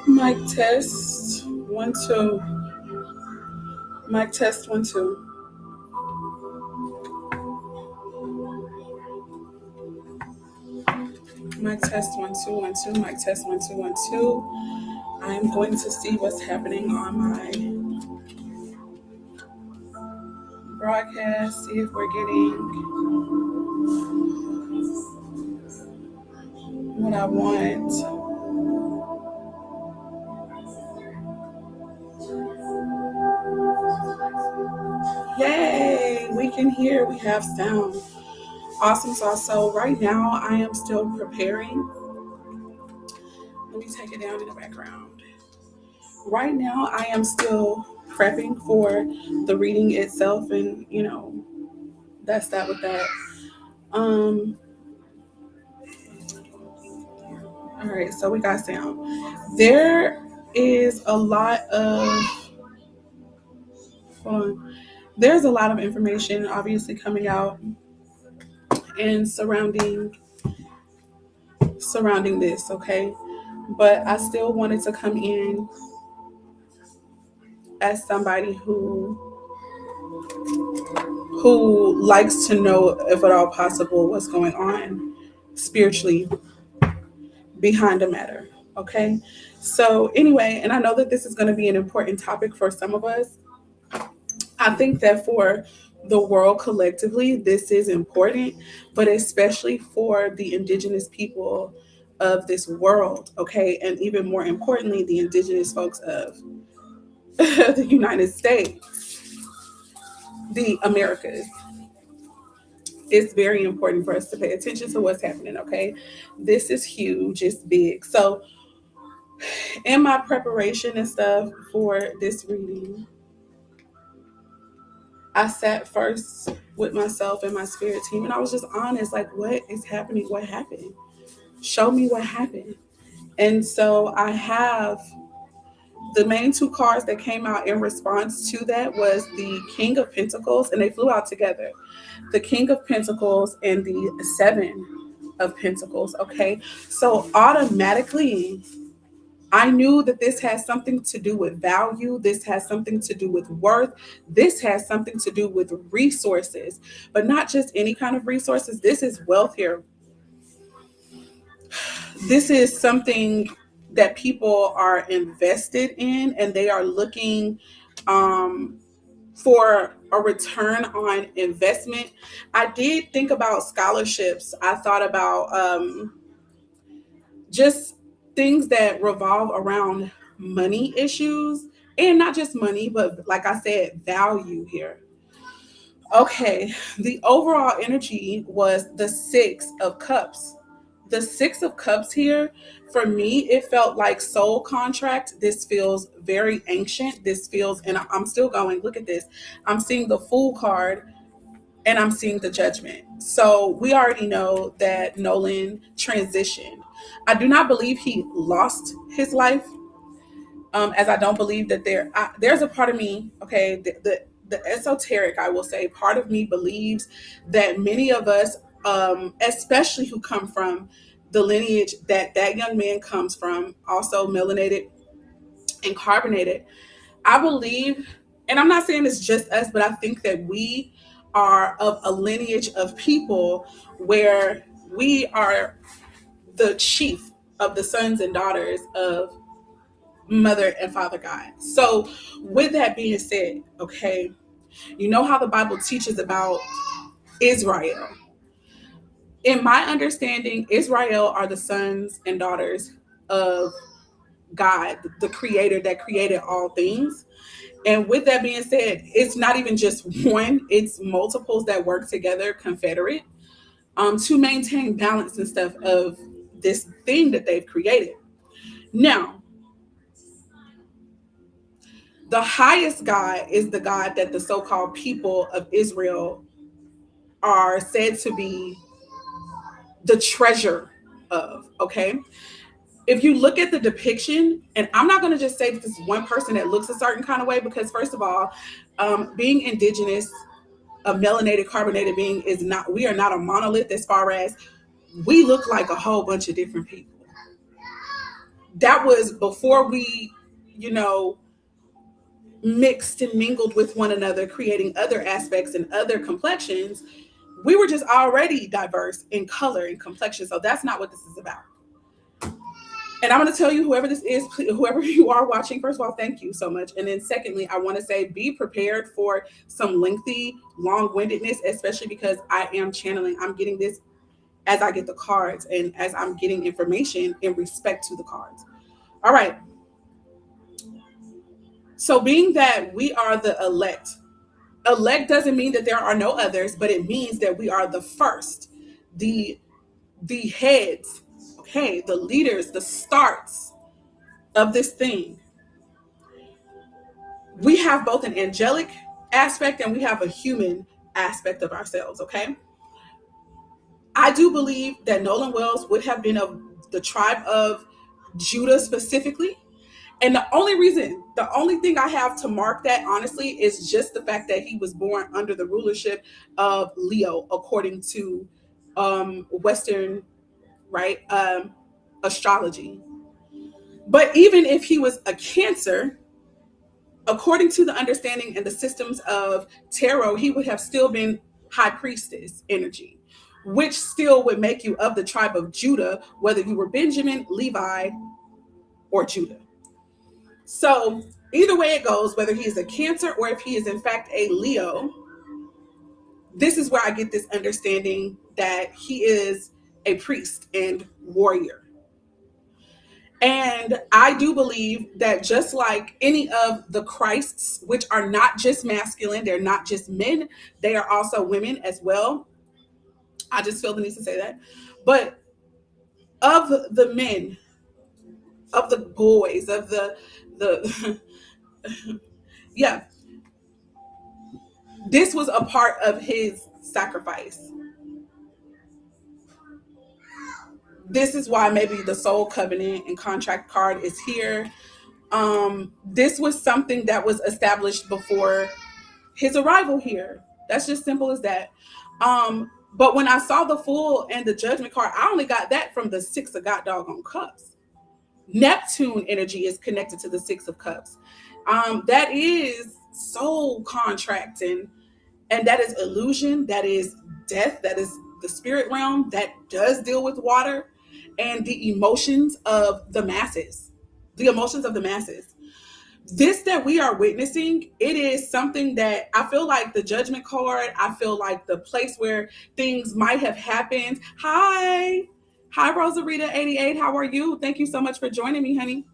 Mic test 1 2. Mic test 1 2. Mic test 1 2 1 2. Mic test 1 2 1 2. I'm going to see what's happening on my broadcast. See if we're getting what I want. Yay! We can hear. We have sound. Awesome sauce. So right now I am still preparing. Let me take it down in the background. Right now I am still prepping for the reading itself, and that's that with that. Um all right, so we got sound. There is a lot of hold on. There's a lot of information obviously coming out and surrounding this, okay? But I still wanted to come in as somebody who likes to know, if at all possible, what's going on spiritually behind the matter. Okay. So anyway, and I know that this is going to be an important topic for some of us. I think that for the world collectively, this is important, but especially for the indigenous people of this world, okay, and even more importantly, the indigenous folks of the United States, the Americas. It's very important for us to pay attention to what's happening, okay? This is huge, it's big. So, in my preparation and stuff for this reading, I sat first with myself and my spirit team, and I was just honest, like, what is happening? What happened? Show me what happened. And so I have the main two cards that came out in response to that was the King of Pentacles, and they flew out together. The King of Pentacles and the Seven of Pentacles. Okay. So automatically, I knew that this has something to do with value. This has something to do with worth. This has something to do with resources, but not just any kind of resources. This is wealth here. This is something that people are invested in, and they are looking for a return on investment. I did think about scholarships. I thought about just things that revolve around money issues, and not just money, but like I said, value here. Okay, the overall energy was the Six of Cups. The Six of Cups here, for me, it felt like soul contract. This feels very ancient. This feels, and I'm still going. Look at this. I'm seeing the Fool card and I'm seeing the Judgment. So we already know that Nolan transitioned. I do not believe he lost his life, as I don't believe that there's a part of me, okay, the esoteric, I will say, part of me believes that many of us, especially who come from the lineage that that young man comes from, also melanated and carbonated, I believe, and I'm not saying it's just us, but I think that we are of a lineage of people where we are the chief of the sons and daughters of Mother and Father God. So, with that being said, okay, you know how the Bible teaches about Israel. In my understanding, Israel are the sons and daughters of God, the creator that created all things. And with that being said, it's not even just one, it's multiples that work together, confederate, to maintain balance and stuff of this thing that they've created. Now, The highest God is the God that the so-called people of Israel are said to be the treasure of. Okay. If you look at the depiction, and I'm not going to just say that this is one person that looks a certain kind of way, because first of all, being indigenous, a melanated carbonated being is not, we are not a monolith, as far as we look like a whole bunch of different people. That was before we, you know, mixed and mingled with one another, creating other aspects and other complexions. We were just already diverse in color and complexion. So that's not what this is about. And I'm going to tell you, whoever this is, whoever you are watching, first of all, thank you so much. And then secondly, I want to say be prepared for some lengthy, long-windedness, especially because I am channeling. I'm getting this as I get the cards and as I'm getting information in respect to the cards. All right. So being that we are the elect doesn't mean that there are no others, but it means that we are the first, the the heads, okay, the leaders, the starts of this thing. We have both an angelic aspect and we have a human aspect of ourselves, okay? I do believe that Nolan Wells would have been of the tribe of Judah specifically. And the only reason, the only thing I have to mark that, honestly, is just the fact that he was born under the rulership of Leo, according to Western, right, astrology. But even if he was a Cancer, according to the understanding and the systems of tarot, he would have still been high priestess energy, which still would make you of the tribe of Judah, whether you were Benjamin, Levi, or Judah. So either way it goes, whether he is a Cancer or if he is in fact a Leo, this is where I get this understanding that he is a priest and warrior. And I do believe that just like any of the Christs, which are not just masculine, they're not just men, they are also women as well. I just feel the need to say that. But of the men, of the boys, of the yeah, this was a part of his sacrifice. This is why maybe the soul covenant and contract card is here. This was something that was established before his arrival here. That's just simple as that. But when I saw the Fool and the Judgment card, I only got that from the Six of God doggone Cups. Neptune energy is connected to the Six of Cups. That is soul contract, and that is illusion, that is death, that is the spirit realm, that does deal with water and the emotions of the masses. The emotions of the masses. This that we are witnessing, it is something that I feel like the Judgment card, I feel like the place where things might have happened. Hi Rosarita 88, how are you? Thank you so much for joining me, honey.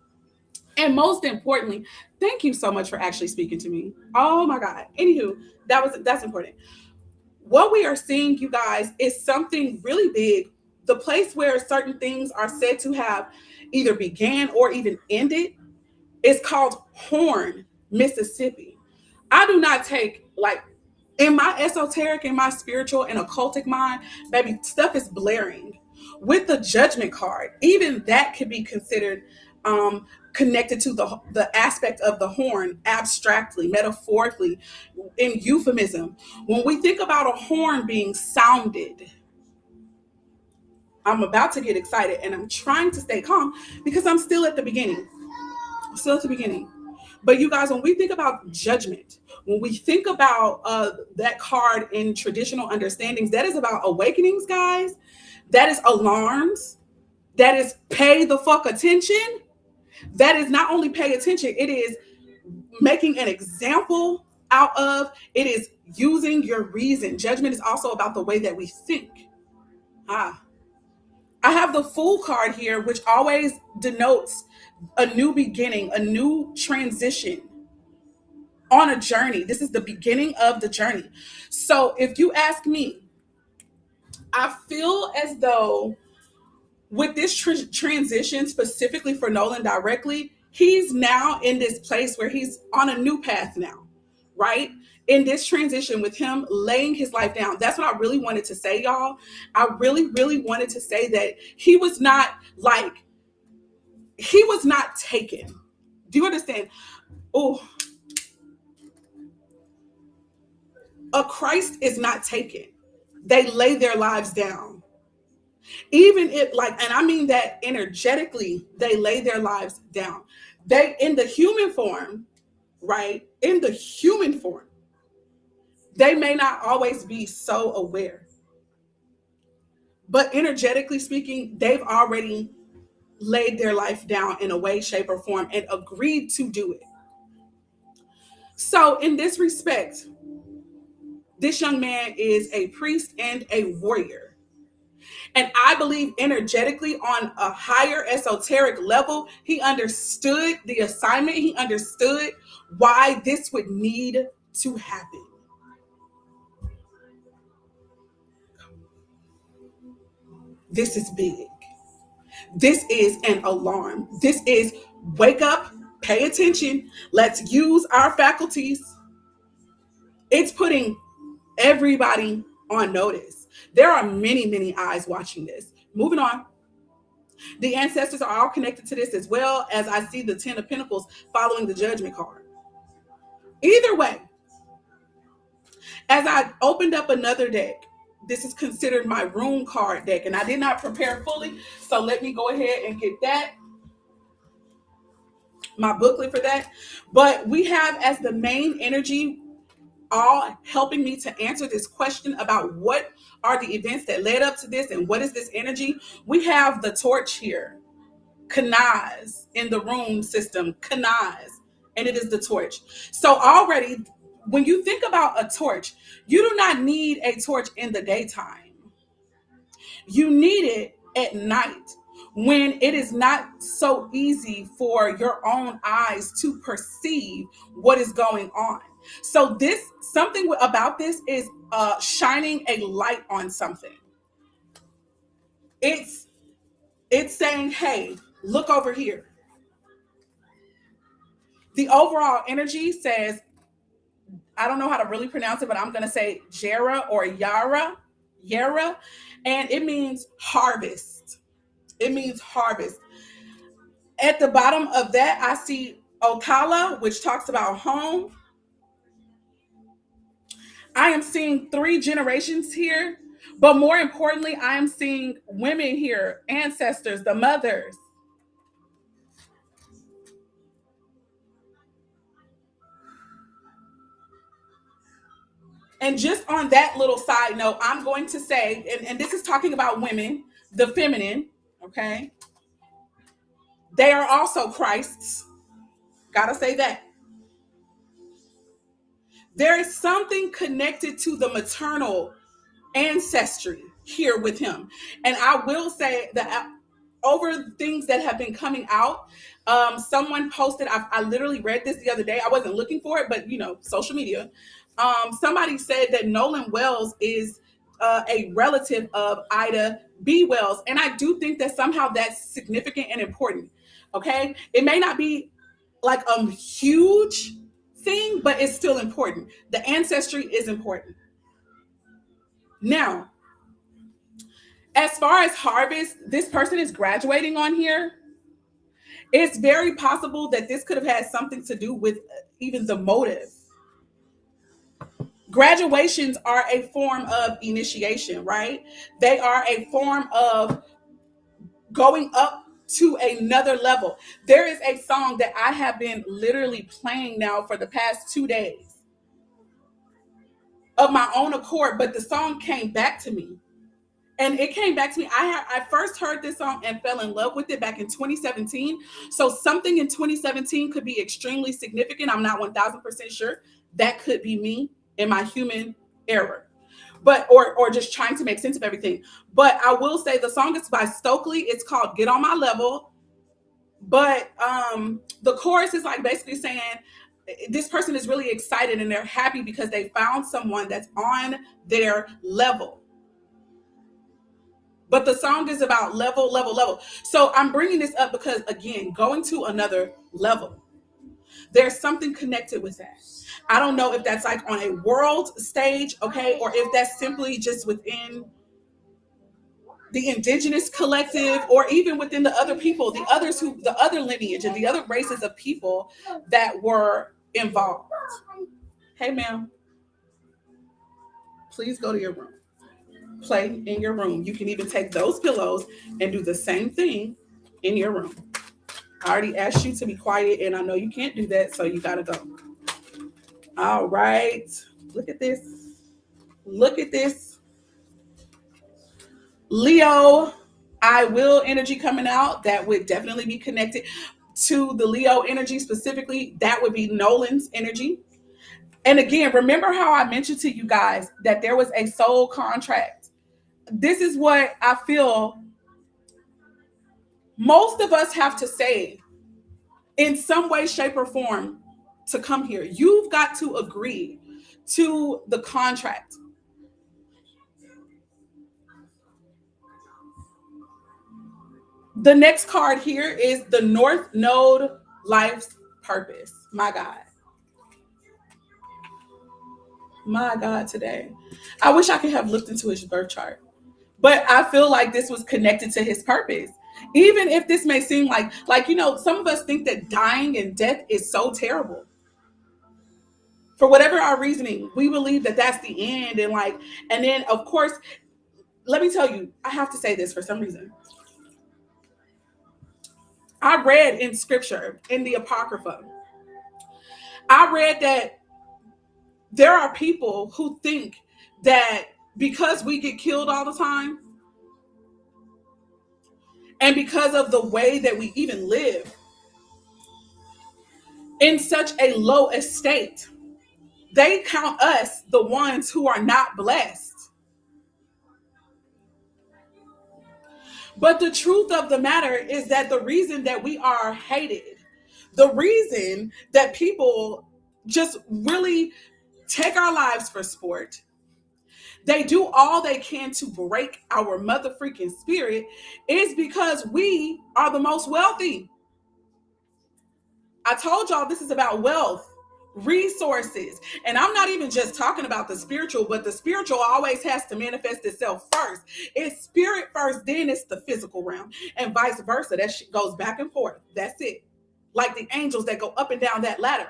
And most importantly, thank you so much for actually speaking to me. Oh my God. Anywho, that's important. What we are seeing, you guys, is something really big. The place where certain things are said to have either began or even ended is called Horn, Mississippi. I do not take, like, in my esoteric, in my spiritual and occultic mind, baby, stuff is blaring. With the Judgment card, even that could be considered connected to the aspect of the horn, abstractly, metaphorically, in euphemism. When we think about a horn being sounded, I'm about to get excited and I'm trying to stay calm because I'm still at the beginning. Still at the beginning. But you guys, when we think about judgment, when we think about that card in traditional understandings, that is about awakenings, guys. That is alarms. That is pay the fuck attention. That is not only pay attention, it is making an example out of, it is using your reason. Judgment is also about the way that we think. I have the Fool card here, which always denotes a new beginning, a new transition on a journey. This is the beginning of the journey. So if you ask me, I feel as though with this transition specifically for Nolan directly, He's now in this place where he's on a new path now, right? In this transition with him laying his life down. That's what I really wanted to say, y'all. I really, really wanted to say that he was not like, he was not taken. Do you understand? Oh, a Christ is not taken. They lay their lives down. Even if, like, and I mean that energetically, they lay their lives down. They, in the human form, right? In the human form, they may not always be so aware. But energetically speaking, they've already laid their life down in a way, shape, or form and agreed to do it. So, in this respect, this young man is a priest and a warrior. And I believe energetically on a higher esoteric level, he understood the assignment. He understood why this would need to happen. This is big. This is an alarm. This is wake up, pay attention. Let's use our faculties. It's putting everybody on notice. There are many, many eyes watching this. Moving on. The ancestors are all connected to this, as well as I see the 10 of Pentacles following the Judgment card. Either way, as I opened up another deck, this is considered my rune card deck, and I did not prepare fully, so let me go ahead and get that, my booklet for that. But we have as the main energy all helping me to answer this question about what are the events that led up to this and what is this energy. We have the torch here, Kanaz, in the rune system, Kanaz, and it is the torch. So already, when you think about a torch, you do not need a torch in the daytime. You need it at night when it is not so easy for your own eyes to perceive what is going on. So this, something about this is shining a light on something. It's saying, hey, look over here. The overall energy says, I don't know how to really pronounce it, but I'm going to say Jera or Yara, and it means harvest. It means harvest. At the bottom of that, I see Okala, which talks about home. I am seeing 3 generations here, but more importantly, I am seeing women here, ancestors, the mothers. And just on that little side note, I'm going to say, and this is talking about women, the feminine, okay? They are also Christ's. Gotta say that. There is something connected to the maternal ancestry here with him. And I will say that over things that have been coming out, someone posted, I literally read this the other day. I wasn't looking for it, but social media. Somebody said that Nolan Wells is a relative of Ida B. Wells. And I do think that somehow that's significant and important. Okay. It may not be like a huge thing, but it's still important. The ancestry is important. Now, as far as harvest, this person is graduating on here. It's very possible that this could have had something to do with even the motive. Graduations are a form of initiation, right? They are a form of going up to another level. There is a song that I have been literally playing now for the past 2 days of my own accord, but the song came back to me. And it came back to me. I first heard this song and fell in love with it back in 2017. So something in 2017 could be extremely significant. I'm not 1000% sure. That could be me in my human error, but or just trying to make sense of everything. But I will say the song is by Stokely. It's called "Get on My Level." But the chorus is like basically saying this person is really excited and they're happy because they found someone that's on their level. But the song is about level, level, level. So I'm bringing this up because, again, going to another level, there's something connected with that. I don't know if that's like on a world stage, okay, or if that's simply just within the indigenous collective, or even within the other people, the other lineage and the other races of people that were involved. Hey, ma'am, please go to your room. Play in your room. You can even take those pillows and do the same thing in your room. I already asked you to be quiet, and I know you can't do that, so you gotta go. All right. Look at this. Look at this. Leo, I will energy coming out. That would definitely be connected to the Leo energy specifically. That would be Nolan's energy. And again, remember how I mentioned to you guys that there was a soul contract. This is what I feel most of us have to say in some way, shape, or form to come here. You've got to agree to the contract. The next card here is the North Node, life's purpose. My God. My God, today. I wish I could have looked into his birth chart, but I feel like this was connected to his purpose. Even if this may seem like, some of us think that dying and death is so terrible. For whatever our reasoning, we believe that that's the end. And then, of course, let me tell you, I have to say this for some reason. I read in scripture, in the Apocrypha, I read that there are people who think that because we get killed all the time, and because of the way that we even live in such a low estate, they count us the ones who are not blessed. But the truth of the matter is that the reason that we are hated, the reason that people just really take our lives for sport, they do all they can to break our mother freaking spirit, is because we are the most wealthy. I told y'all this is about wealth, resources. And I'm not even just talking about the spiritual, but the spiritual always has to manifest itself first. It's spirit first, then it's the physical realm, and vice versa. That shit goes back and forth. That's it. Like the angels that go up and down that ladder.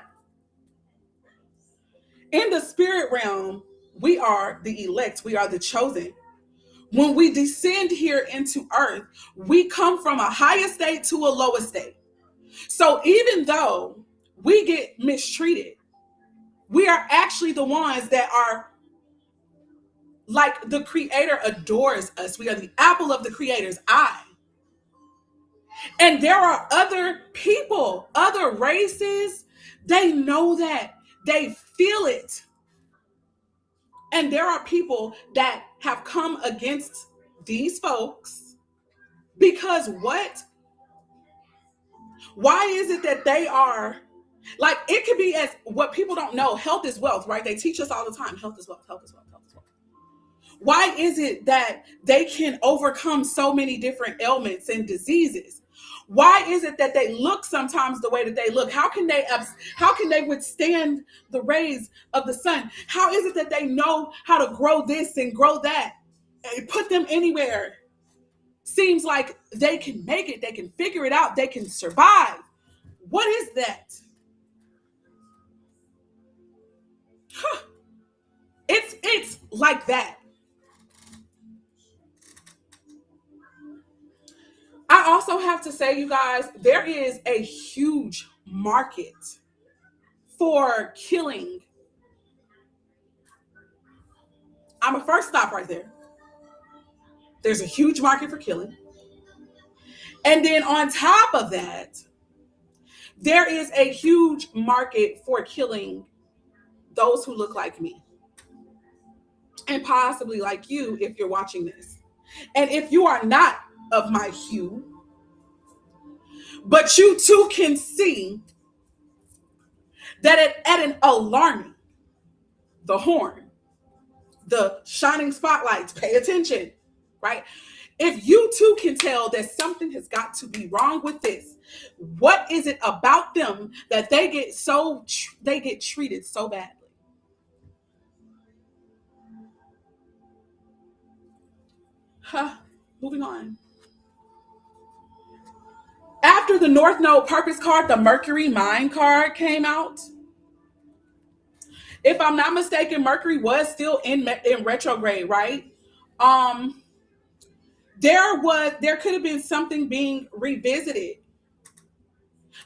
In the spirit realm, we are the elect, we are the chosen. When we descend here into earth, we come from a higher state to a lower state. So even though we get mistreated, we are actually the ones that are like the creator adores us. We are the apple of the creator's eye. And there are other people, other races, they know that. They feel it. And there are people that have come against these folks because what? Why is it that they are like, it could be as what people don't know. Health is wealth, right? They teach us all the time. Health is wealth, health is wealth, health is wealth. Why is it that they can overcome so many different ailments and diseases? Why is it that they look sometimes the way that they look? How can they withstand the rays of the sun? How is it that they know how to grow this and grow that and put them anywhere? Seems like they can make it, they can figure it out, they can survive. What is that? It's like that. I also have to say, you guys, there is a huge market for killing. I'm gonna first stop right there. There's a huge market for killing. And then on top of that, there is a huge market for killing those who look like me. And possibly like you if you're watching this. And if you are not of my hue, but you too can see that at an alarming, the horn, the shining spotlights, pay attention, right? If you too can tell that something has got to be wrong with this, what is it about them that they get treated so badly? Huh. Moving on. After the North Node Purpose card, the Mercury Mind card came out. If I'm not mistaken, Mercury was still in retrograde, right? Um, there could have been something being revisited.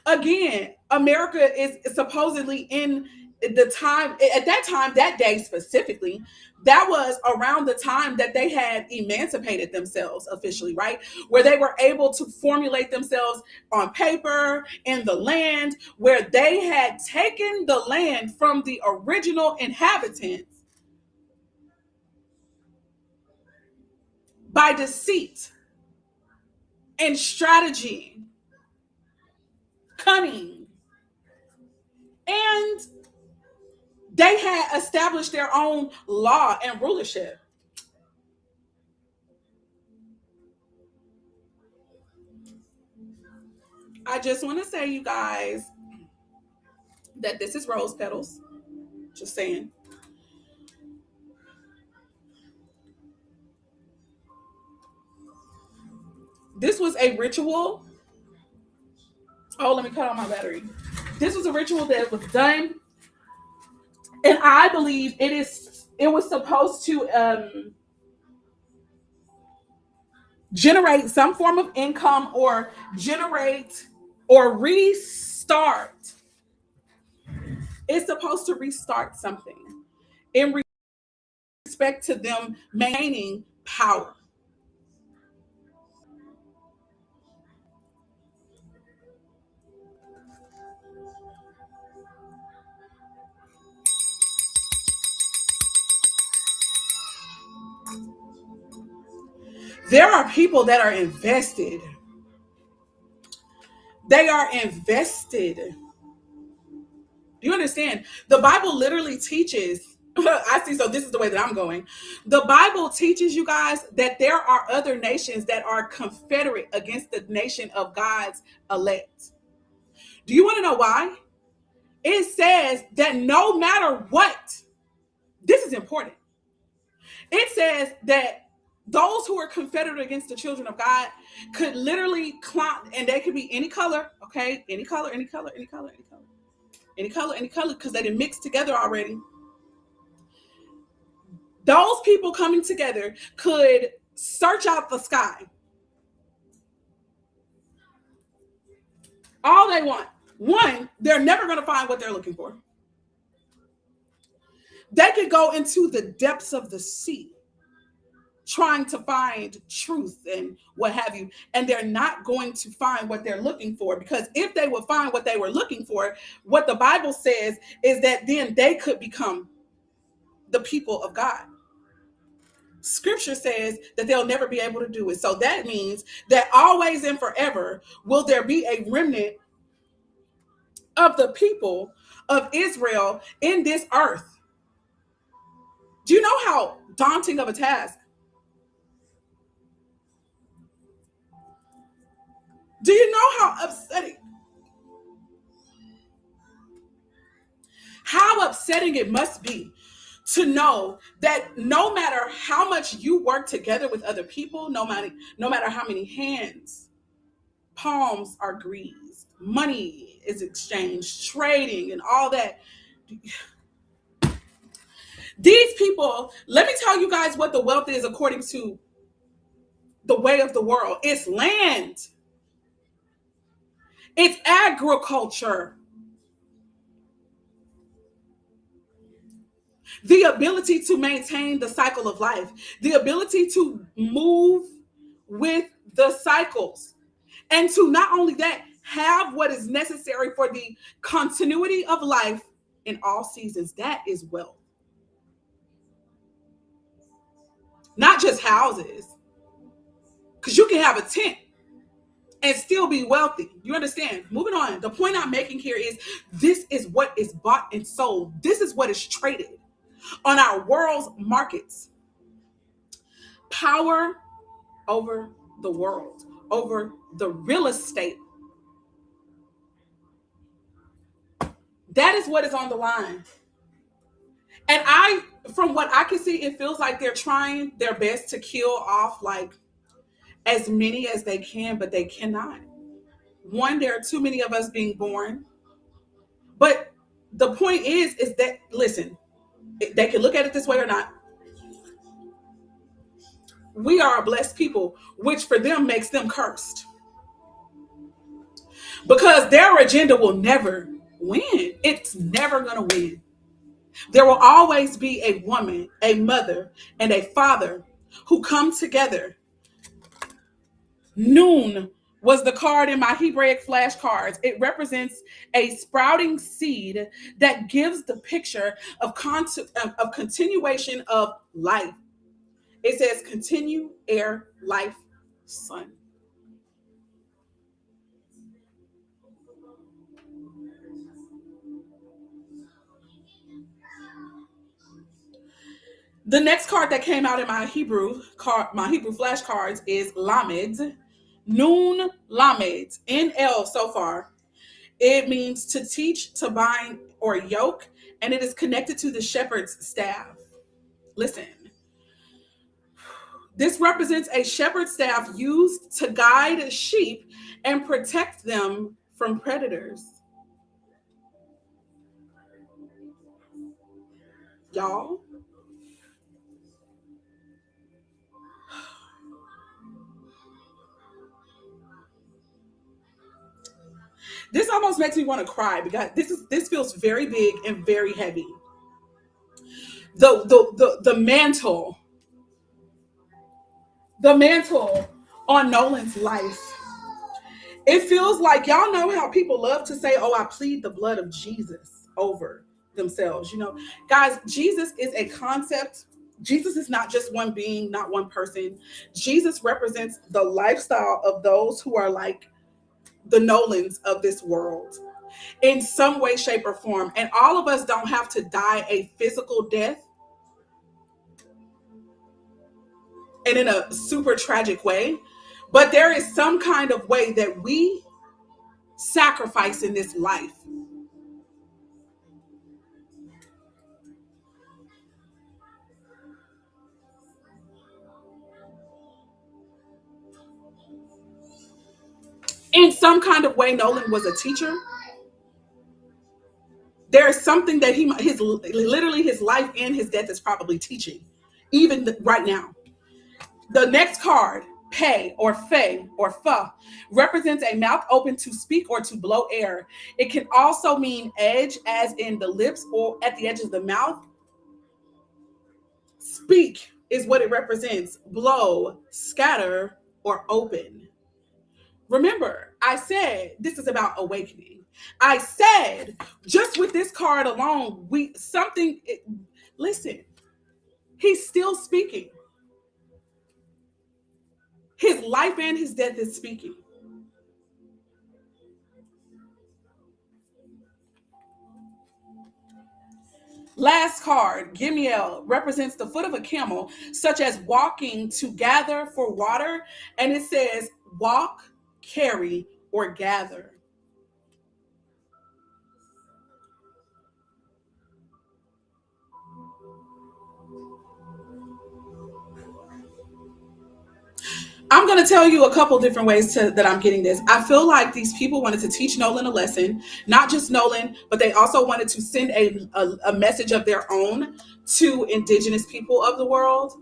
Again, America is supposedly in the time at that time, that day specifically, that was around the time that they had emancipated themselves officially, right? Where they were able to formulate themselves on paper in the land, where they had taken the land from the original inhabitants by deceit and strategy, cunning, and they had established their own law and rulership. I just want to say, you guys, that this is rose petals. Just saying. This was a ritual. Oh, let me cut on my battery. This was a ritual that was done, and I believe it was supposed to generate some form of income or generate or restart. It's supposed to restart something in respect to them maintaining power. There are people that are invested. They are invested. Do you understand? The Bible literally teaches. I see. So this is the way that I'm going. The Bible teaches you guys that there are other nations that are confederate against the nation of God's elect. Do you want to know why? It says that no matter what, this is important. It says that those who are confederate against the children of God could literally climb, and they could be any color, okay? Any color, any color, any color, any color, any color, any color, because they didn't mix together already. Those people coming together could search out the sky all they want. One, they're never going to find what they're looking for. They could go into the depths of the sea trying to find truth and what have you, and they're not going to find what they're looking for, because if they would find what they were looking for, what the Bible says is that then they could become the people of God. Scripture says that they'll never be able to do it. So that means that always and forever will there be a remnant of the people of Israel in this earth. Do you know how daunting of a task? Do you know how upsetting it must be to know that no matter how much you work together with other people, no matter how many hands, palms are greased, money is exchanged, trading and all that. These people, let me tell you guys what the wealth is according to the way of the world. It's land. It's agriculture. The ability to maintain the cycle of life, the ability to move with the cycles, and to not only that, have what is necessary for the continuity of life in all seasons. That is wealth. Not just houses, because you can have a tent and still be wealthy. You understand? Moving on. The point I'm making here is this is what is bought and sold. This is what is traded on our world's markets. Power, over the world, over the real estate. That is what is on the line. And from what I can see, it feels like they're trying their best to kill off like as many as they can, but they cannot. One, there are too many of us being born. But the point is that, listen, they can look at it this way or not. We are a blessed people, which for them makes them cursed. Because their agenda will never win. It's never going to win. There will always be a woman, a mother, and a father who come together. Noon was the card in my Hebraic flashcards. It represents a sprouting seed that gives the picture of continuation of life. It says, continue, air, life, sun. The next card that came out in my Hebrew flashcards is Lamed. Noon Lamed. NL so far. It means to teach, to bind, or yoke, and it is connected to the shepherd's staff. Listen, this represents a shepherd's staff used to guide sheep and protect them from predators. Y'all, this almost makes me want to cry because this feels very big and very heavy. The the mantle on Nolan's life. It feels like, y'all know how people love to say, "Oh, I plead the blood of Jesus over themselves." You know, guys, Jesus is a concept. Jesus is not just one being, not one person. Jesus represents the lifestyle of those who are like the Nolans of this world in some way, shape, or form. And all of us don't have to die a physical death and in a super tragic way, but there is some kind of way that we sacrifice in this life. In some kind of way, Nolan was a teacher. There is something that his literally his life and his death is probably teaching, even right now. The next card, Pei or Fei or Fa, represents a mouth open to speak or to blow air. It can also mean edge, as in the lips or at the edge of the mouth. Speak is what it represents. Blow, scatter, or open. Remember, I said this is about awakening. I said just with this card alone, listen, he's still speaking. His life and his death is speaking. Last card, Gimiel, represents the foot of a camel, such as walking to gather for water. And it says walk, carry, or gather. I'm going to tell you a couple different ways that I'm getting this. I feel like these people wanted to teach Nolan a lesson, not just Nolan, but they also wanted to send a message of their own to indigenous people of the world.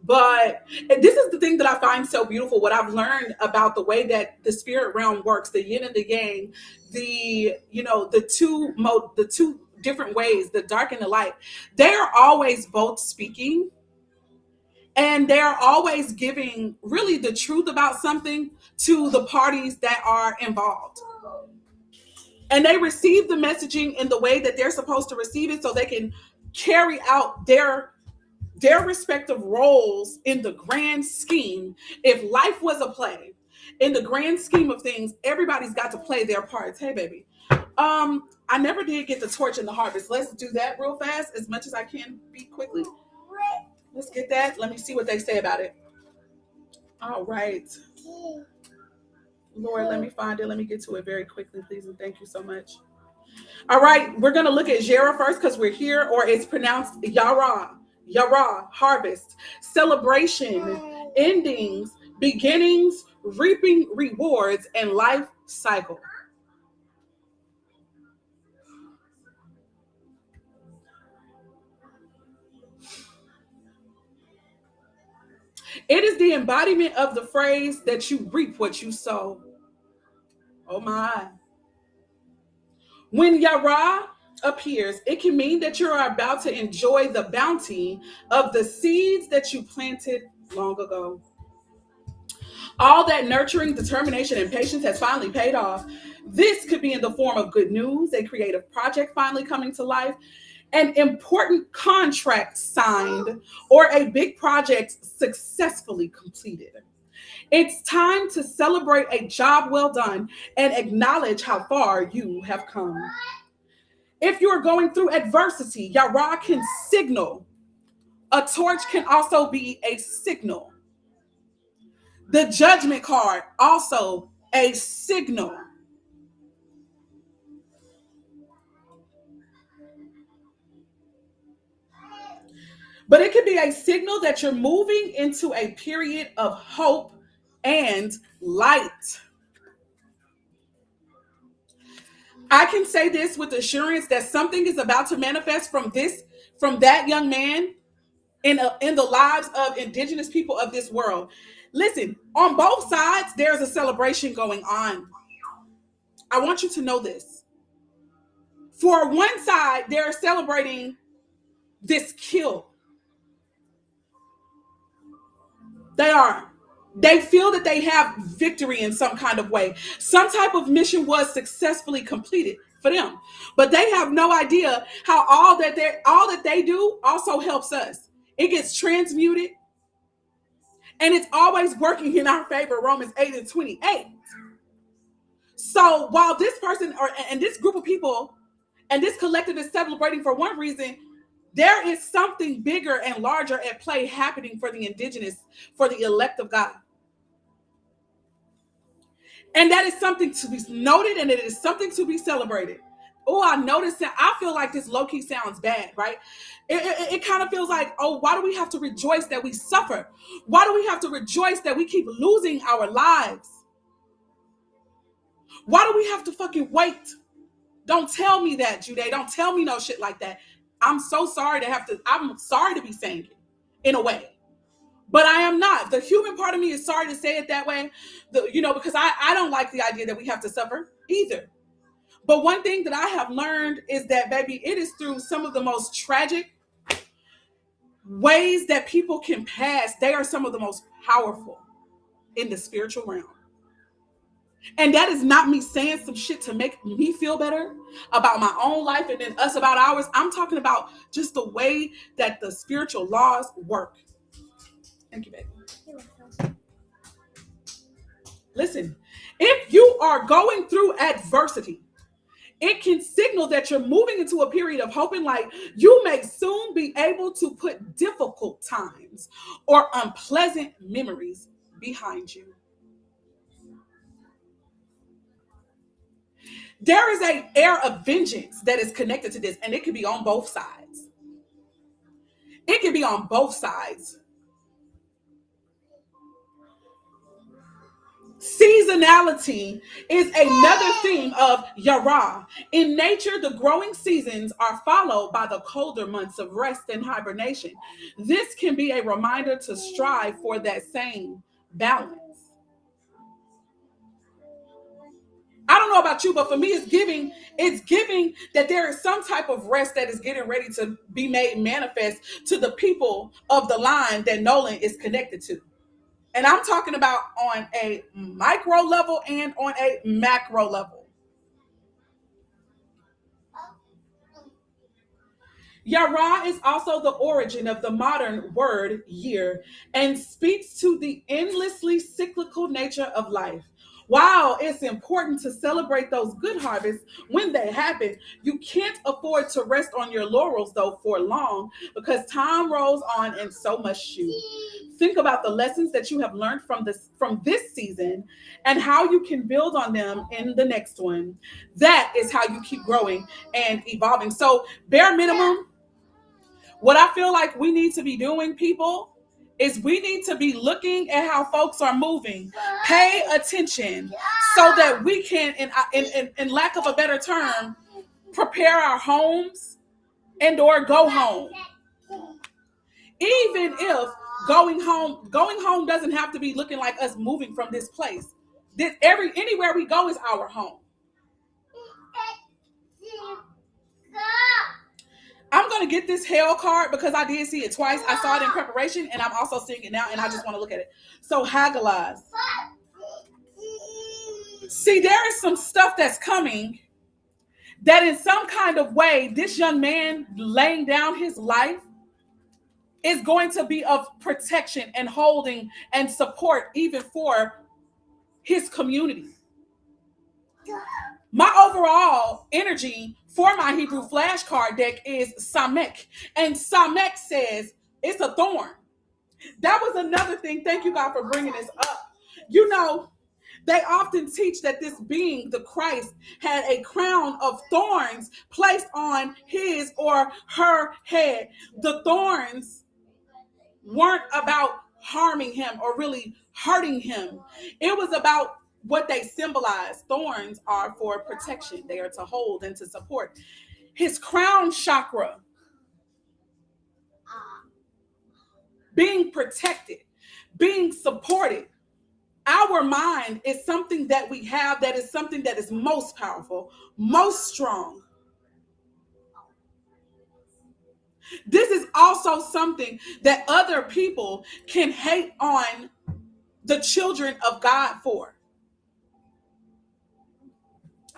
But this is the thing that I find so beautiful. What I've learned about the way that the spirit realm works, the yin and the yang, the two different ways, the dark and the light, they are always both speaking, and they're always giving really the truth about something to the parties that are involved. And they receive the messaging in the way that they're supposed to receive it so they can carry out their respective roles in the grand scheme. If life was a play, in the grand scheme of things, everybody's got to play their parts. Hey, baby. I never did get the torch and the harvest. Let's do that real fast, as much as I can be quickly. Let's get that. Let me see what they say about it. All right. Lord, let me find it. Let me get to it very quickly, please. And thank you so much. All right. We're going to look at Jera first because we're here, or it's pronounced Yara. Yara, harvest, celebration, endings, beginnings, reaping rewards, and life cycle. It is the embodiment of the phrase that you reap what you sow. Oh my. When Yara appears, it can mean that you're about to enjoy the bounty of the seeds that you planted long ago. All that nurturing, determination, and patience has finally paid off. This could be in the form of good news, a creative project finally coming to life, an important contract signed, or a big project successfully completed. It's time to celebrate a job well done and acknowledge how far you have come. If you are going through adversity, Yara can signal. A torch can also be a signal. The judgment card, also a signal. But it could be a signal that you're moving into a period of hope and light. I can say this with assurance that something is about to manifest from that young man in the lives of indigenous people of this world. Listen, on both sides, there's a celebration going on. I want you to know this. For one side, they're celebrating this kill. They are. They feel that they have victory in some kind of way. Some type of mission was successfully completed for them. But they have no idea how all that they do also helps us. It gets transmuted and it's always working in our favor. Romans 8 and 28. So while this person and this group of people and this collective is celebrating for one reason, there is something bigger and larger at play happening for the indigenous, for the elect of God. And that is something to be noted and it is something to be celebrated. Oh, I noticed that. I feel like this low key sounds bad, right? It kind of feels like, oh, why do we have to rejoice that we suffer? Why do we have to rejoice that we keep losing our lives? Why do we have to fucking wait? Don't tell me that, Jude. Don't tell me no shit like that. I'm sorry to be saying it in a way. But I am not. The human part of me is sorry to say it that way, because I don't like the idea that we have to suffer either. But one thing that I have learned is that, baby, it is through some of the most tragic ways that people can pass. They are some of the most powerful in the spiritual realm. And that is not me saying some shit to make me feel better about my own life and then us about ours. I'm talking about just the way that the spiritual laws work. Thank you, baby. Listen, if you are going through adversity, it can signal that you're moving into a period of hope and light. You may soon be able to put difficult times or unpleasant memories behind you. There is an air of vengeance that is connected to this, and it can be on both sides. It can be on both sides. Seasonality is another theme of Yara. In nature, the growing seasons are followed by the colder months of rest and hibernation. This can be a reminder to strive for that same balance. I don't know about you, but for me, it's giving that there is some type of rest that is getting ready to be made manifest to the people of the line that Nolan is connected to. And I'm talking about on a micro level and on a macro level. Yara is also the origin of the modern word year and speaks to the endlessly cyclical nature of life. While it's important to celebrate those good harvests when they happen, you can't afford to rest on your laurels though for long because time rolls on and so must you. think about the lessons that you have learned from this season and how you can build on them in the next one. That is how you keep growing and evolving. So, bare minimum, what I feel like we need to be doing, people, is we need to be looking at how folks are moving, pay attention, so that we can, in lack of a better term, prepare our homes and or go home. Even if going home doesn't have to be looking like us moving from this place. Anywhere we go is our home. I'm going to get this hell card because I did see it twice. I saw it in preparation and I'm also seeing it now and I just want to look at it. So Hagalaz. See, there is some stuff that's coming that in some kind of way, this young man laying down his life is going to be of protection and holding and support even for his community. My overall energy for my Hebrew flashcard deck is Samek. And Samek says it's a thorn. That was another thing. Thank you, God, for bringing this up. You know, they often teach that this being, the Christ, had a crown of thorns placed on his or her head. The thorns weren't about harming him or really hurting him. It was about what they symbolize. Thorns are for protection. They are to hold and to support. His crown chakra, being protected, being supported. Our mind is something that we have that is something that is most powerful, most strong. This is also something that other people can hate on the children of God for.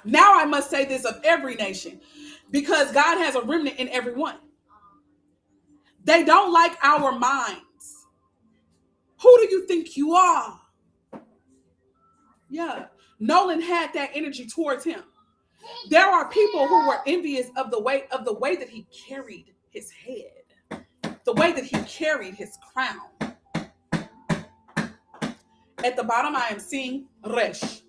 Now I must say this of every nation, because God has a remnant in every one. They don't like our minds. Who do you think you are? Yeah, Nolan had that energy towards him. There are people who were envious of the way that he carried his head, the way that he carried his crown. At the bottom, I am seeing Resh.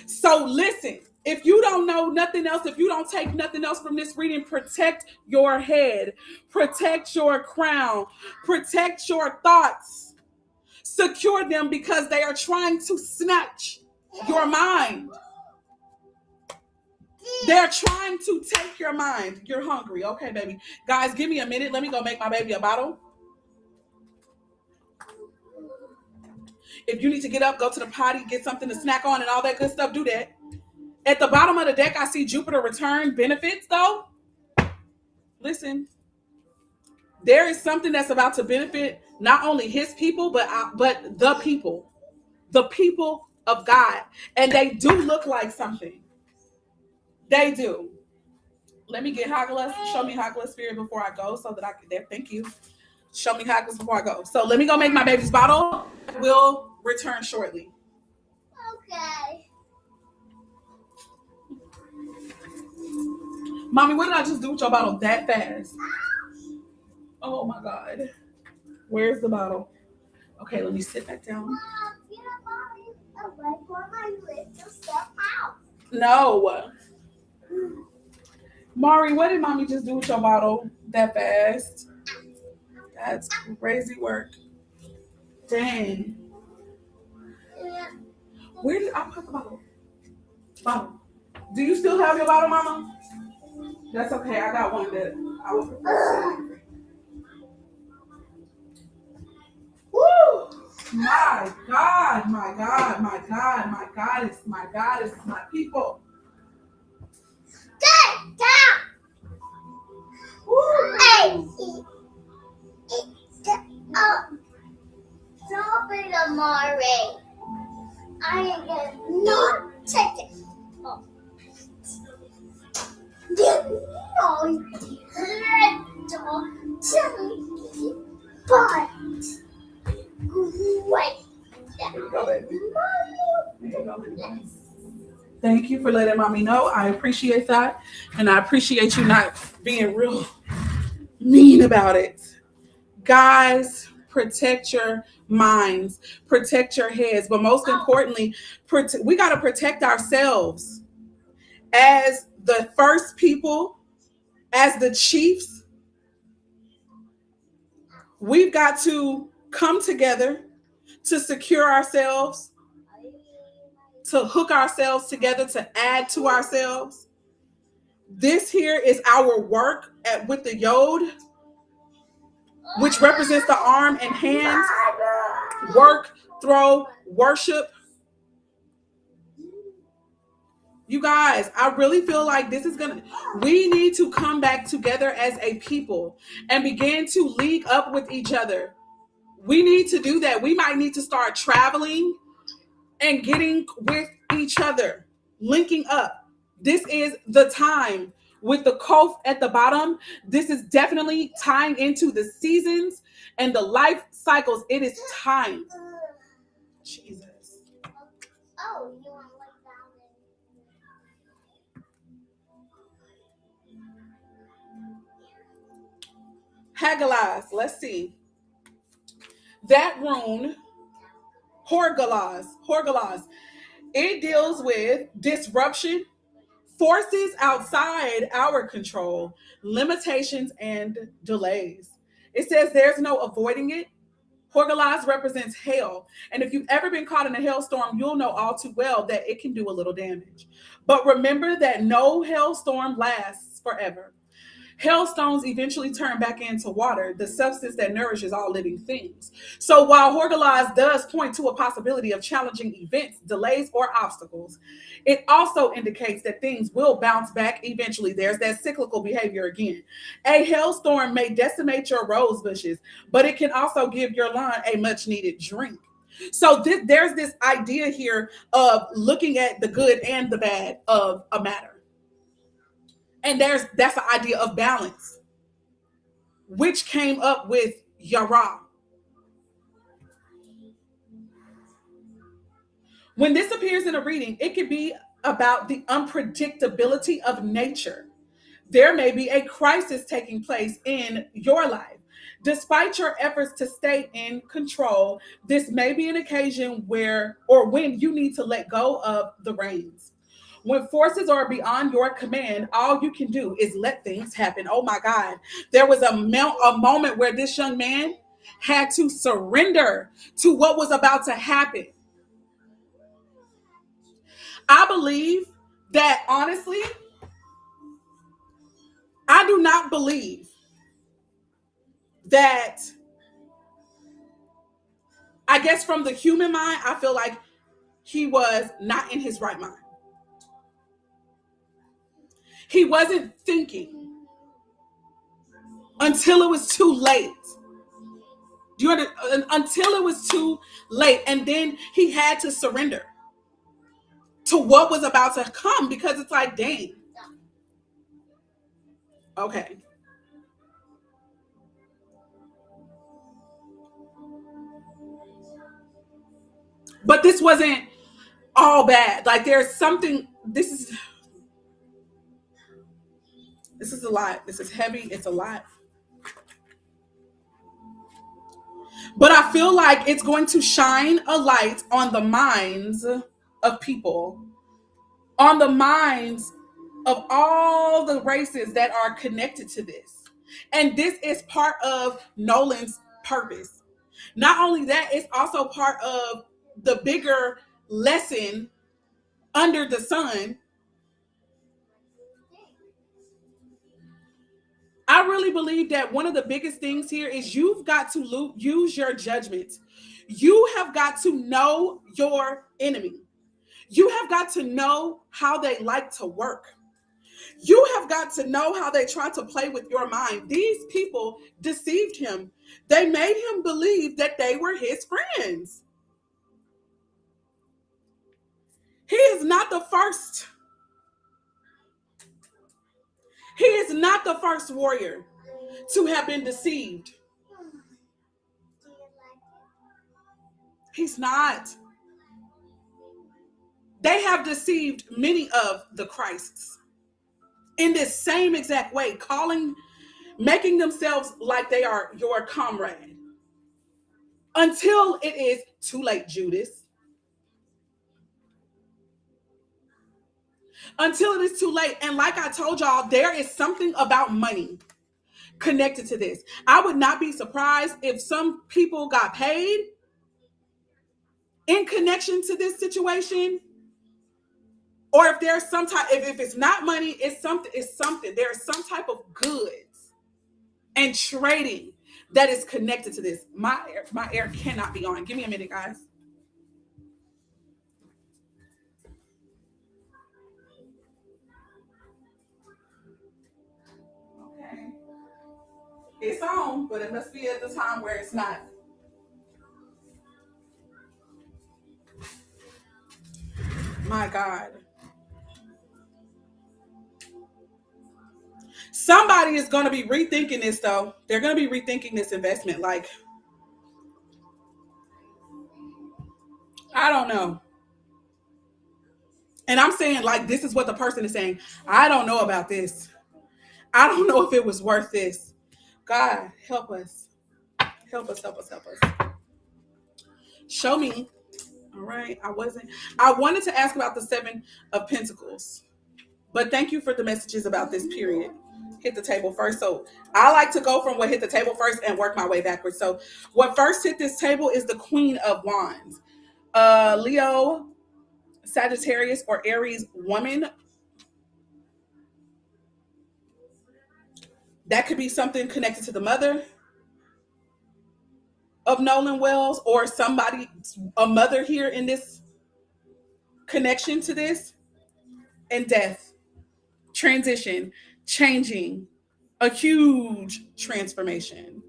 So listen, if you don't know nothing else, if you don't take nothing else from this reading, protect your head, protect your crown, protect your thoughts, secure them because they are trying to snatch your mind. They're trying to take your mind. You're hungry. Okay, baby. Guys, give me a minute. Let me go make my baby a bottle. If you need to get up, go to the potty, get something to snack on and all that good stuff, do that. At the bottom of the deck, I see Jupiter return benefits, though. Listen, there is something that's about to benefit not only his people, but the people of God. And they do look like something. They do. Let me get Hagala. Show me Hagala spirit before I go so that I can, there, thank you. Show me Hagala before I go. So let me go make my baby's bottle. We'll return shortly. Okay. Mommy, what did I just do with your bottle that fast? Oh my God. Where's the bottle? Okay, let me sit back down. Mom, you know, Mommy, for my little stuff out. No. Mari, what did Mommy just do with your bottle that fast? That's crazy work. Dang. Where did I put the bottle? Bottle. Do you still have your bottle, Mama? That's okay. I got one that I will prefer. Woo! My God, my God, my God, my goddess, my goddess, my people. Get down! Woo! Hey! Stop it, Amari. I am not take it. Oh. You know, little but great. Thank you for letting Mommy know. I appreciate that. And I appreciate you not being real mean about it. Guys, protect your minds, protect your heads, but most importantly, we got to protect ourselves as the first people, as the chiefs. We've got to come together to secure ourselves, to hook ourselves together, to add to ourselves. This here is our work with the yod, which represents the arm and hands. Work, throw, worship. You guys, I really feel like we need to come back together as a people and begin to league up with each other. We need to do that. We might need to start traveling and getting with each other, linking up. This is the time with the Kof at the bottom. This is definitely tying into the seasons and the life cycles. It is time. Jesus. Oh, you want to like Hagalaz, let's see. That rune, Horgalaz, it deals with disruption, forces outside our control, limitations, and delays. It says there's no avoiding it. Horgalaz represents hail. And if you've ever been caught in a hailstorm, you'll know all too well that it can do a little damage. But remember that no hailstorm lasts forever. Hailstones eventually turn back into water, the substance that nourishes all living things. So while Horgalaz does point to a possibility of challenging events, delays, or obstacles, it also indicates that things will bounce back eventually. There's that cyclical behavior again. A hailstorm may decimate your rose bushes, but it can also give your lawn a much needed drink. So there's this idea here of looking at the good and the bad of a matter. And that's the idea of balance, which came up with Yara. When this appears in a reading, it could be about the unpredictability of nature. There may be a crisis taking place in your life. Despite your efforts to stay in control, this may be an occasion where or when you need to let go of the reins. When forces are beyond your command, all you can do is let things happen. Oh my God. There was a moment where this young man had to surrender to what was about to happen. I believe that honestly, I do not believe that, I guess from the human mind, I feel like he was not in his right mind. He wasn't thinking until it was too late. Do you understand? Until it was too late. And then he had to surrender to what was about to come because it's like, dang. Okay. But this wasn't all bad. Like there's something, this is a lot. This is heavy. It's a lot. But I feel like it's going to shine a light on the minds of people, on the minds of all the races that are connected to this. And this is part of Nolan's purpose. Not only that, it's also part of the bigger lesson under the sun. I really believe that one of the biggest things here is you've got to use your judgment. You have got to know your enemy. You have got to know how they like to work. You have got to know how they try to play with your mind. These people deceived him. They made him believe that they were his friends. He is not the first. He is not the first warrior to have been deceived. He's not. They have deceived many of the Christs in this same exact way, making themselves like they are your comrade. until it is too late, Judas. Until it is too late. And like I told y'all, there is something about money connected to this. I would not be surprised if some people got paid in connection to this situation, or if there's some type, if it's not money, it's something there's some type of goods and trading that is connected to this. My air cannot be on. Give me a minute, guys. Okay, it's on, but it must be at the time where it's not. My God. Somebody is going to be rethinking this, though. They're going to be rethinking this investment. Like, I don't know. And I'm saying, like, this is what the person is saying. I don't know about this. I don't know if it was worth this. God, help us. Help us, help us, help us. Show me. All right. I wanted to ask about the Seven of Pentacles, but thank you for the messages about this period. Hit the table first. So I like to go from what hit the table first and work my way backwards. So what first hit this table is the Queen of Wands. Leo, Sagittarius, or Aries woman. That could be something connected to the mother of Nolan Wells, or somebody, a mother here in this connection to this, and death, transition, changing, a huge transformation.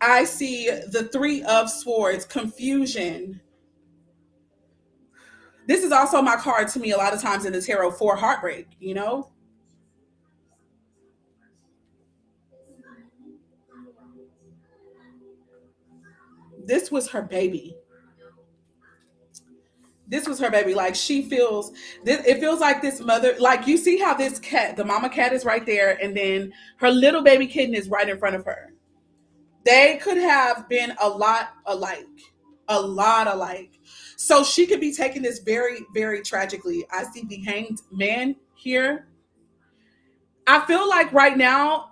I see the Three of Swords, confusion. This is also my card to me a lot of times in the tarot for heartbreak, you know? This was her baby. This was her baby. Like, she feels this, it feels like this mother, like, you see how this cat, the mama cat is right there, and then her little baby kitten is right in front of her. They could have been a lot alike. A lot alike. So she could be taking this very, very tragically. I see the hanged man here. I feel like right now,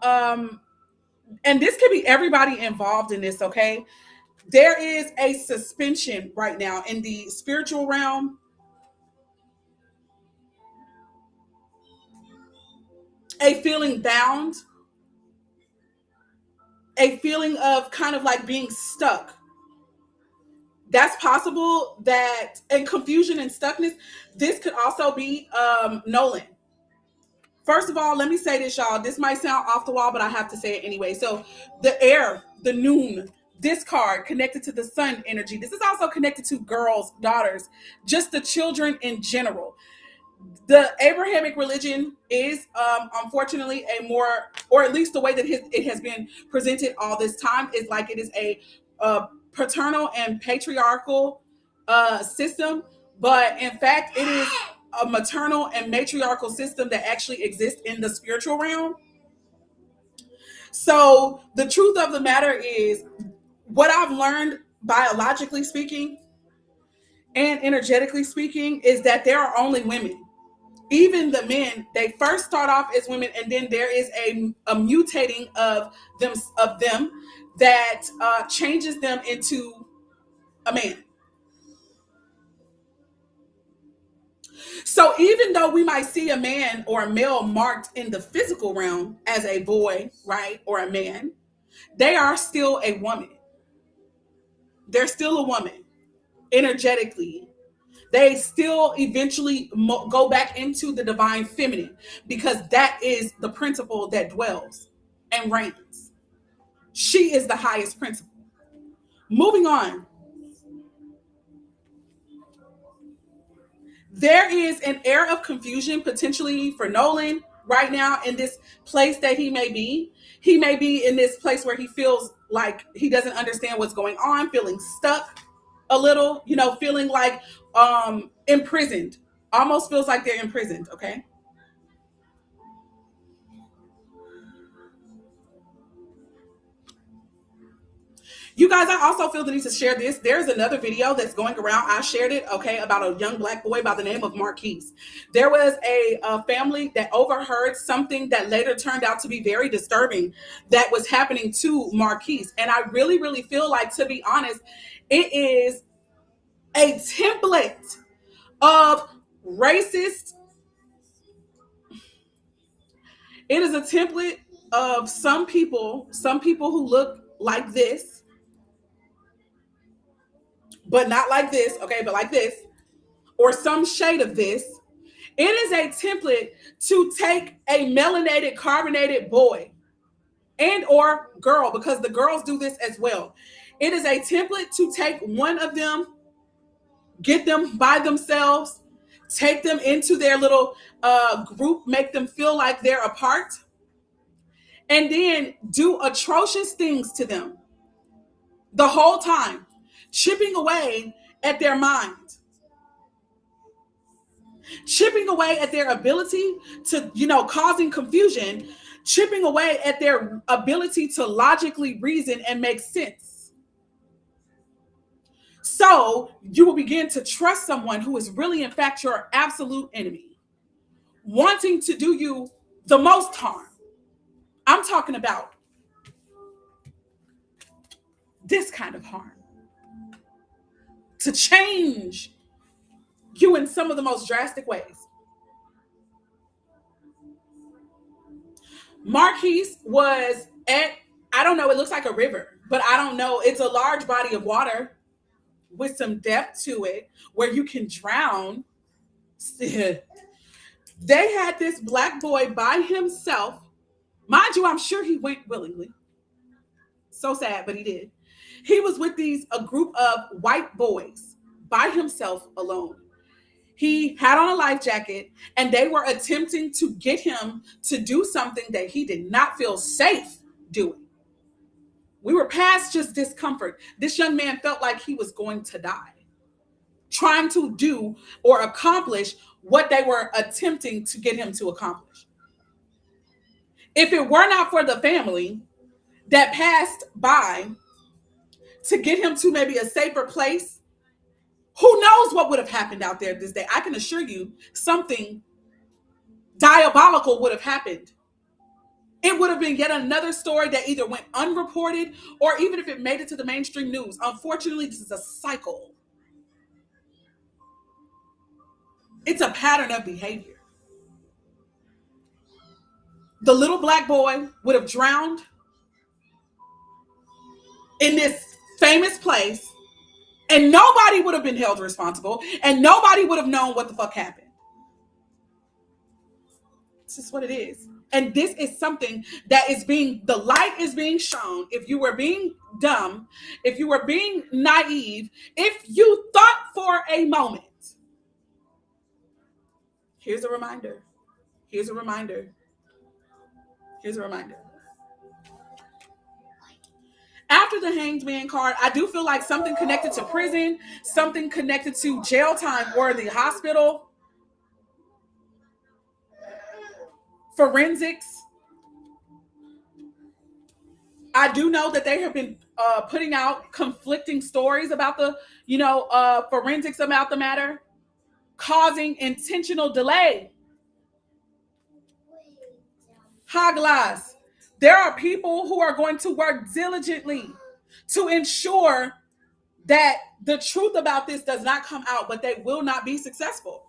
and this could be everybody involved in this, okay? There is a suspension right now in the spiritual realm, a feeling bound, a feeling of kind of like being stuck. That's possible. That, and confusion and stuckness. This could also be Nolan. First of all, let me say this, y'all. This might sound off the wall, but I have to say it anyway. So the air, the noon, this card connected to the sun energy. This is also connected to girls, daughters, just the children in general. The Abrahamic religion is, unfortunately, a more, or at least the way that it has been presented all this time, is like it is a paternal and patriarchal system, but in fact, it is a maternal and matriarchal system that actually exists in the spiritual realm. So the truth of the matter is, what I've learned biologically speaking and energetically speaking is that there are only women. Even the men, they first start off as women, and then there is a mutating of them that changes them into a man. So even though we might see a man or a male marked in the physical realm as a boy, right, or a man, they are still a woman. They're still a woman energetically. They still eventually go back into the divine feminine, because that is the principle that dwells and reigns. She is the highest principle. Moving on, there is an air of confusion potentially for Nolan right now in this place that he may be. He may be in this place where he feels like he doesn't understand what's going on, feeling stuck a little, feeling like imprisoned. Almost feels like they're imprisoned, okay? You guys, I also feel the need to share this. There's another video that's going around. I shared it, okay, about a young black boy by the name of Marquise. There was a family that overheard something that later turned out to be very disturbing that was happening to Marquise. And I really, really feel like, to be honest, it is a template of racist, it is a template of some people who look like this, but not like this, okay, but like this, or some shade of this. It is a template to take a melanated, carbonated boy and or girl, because the girls do this as well. It is a template to take one of them, get them by themselves, take them into their little group, make them feel like they're apart, and then do atrocious things to them the whole time, chipping away at their mind, chipping away at their ability to, causing confusion, chipping away at their ability to logically reason and make sense. So you will begin to trust someone who is really, in fact, your absolute enemy, wanting to do you the most harm. I'm talking about this kind of harm, to change you in some of the most drastic ways. Marquise was at, I don't know, it looks like a river, but I don't know. It's a large body of water with some depth to it where you can drown. They had this black boy by himself. Mind you, I'm sure he went willingly. So sad, but he did. He was with a group of white boys by himself alone. He had on a life jacket, and they were attempting to get him to do something that he did not feel safe doing. We were past just discomfort. This young man felt like he was going to die, trying to do or accomplish what they were attempting to get him to accomplish. If it were not for the family that passed by to get him to maybe a safer place, who knows what would have happened out there this day? I can assure you something diabolical would have happened. It would have been yet another story that either went unreported, or even if it made it to the mainstream news. Unfortunately, this is a cycle. It's a pattern of behavior. The little black boy would have drowned in this famous place, and nobody would have been held responsible, and nobody would have known what the fuck happened. This is what it is. And this is something that the light is being shown. If you were being dumb, if you were being naive, if you thought for a moment, here's a reminder. Here's a reminder. Here's a reminder. After the hanged man card, I do feel like something connected to prison, something connected to jail time or the hospital, forensics. I do know that they have been putting out conflicting stories about the, forensics about the matter, causing intentional delay. Haglas. There are people who are going to work diligently to ensure that the truth about this does not come out, but they will not be successful.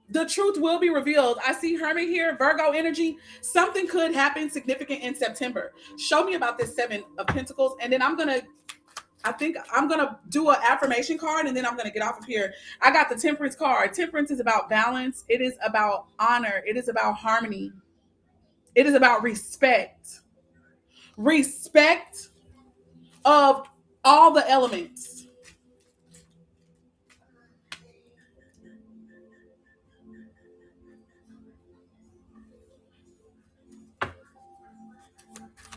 The truth will be revealed. I see Hermit here, Virgo energy. Something could happen significant in September. Show me about this Seven of Pentacles, and then I think I'm gonna do an affirmation card, and then I'm gonna get off of here. I got the Temperance card. Temperance is about balance. It is about honor. It is about harmony. It is about respect. Respect of all the elements.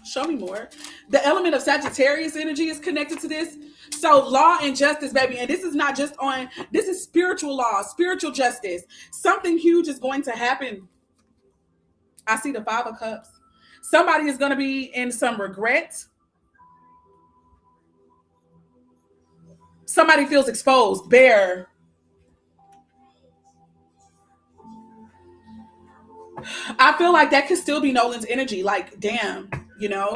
Show me more. The element of Sagittarius energy is connected to this. So law and justice, baby. And this is not just this is spiritual law, spiritual justice. Something huge is going to happen. I see the Five of Cups. Somebody is going to be in some regret. Somebody feels exposed, bare. I feel like that could still be Nolan's energy. Like, damn, you know,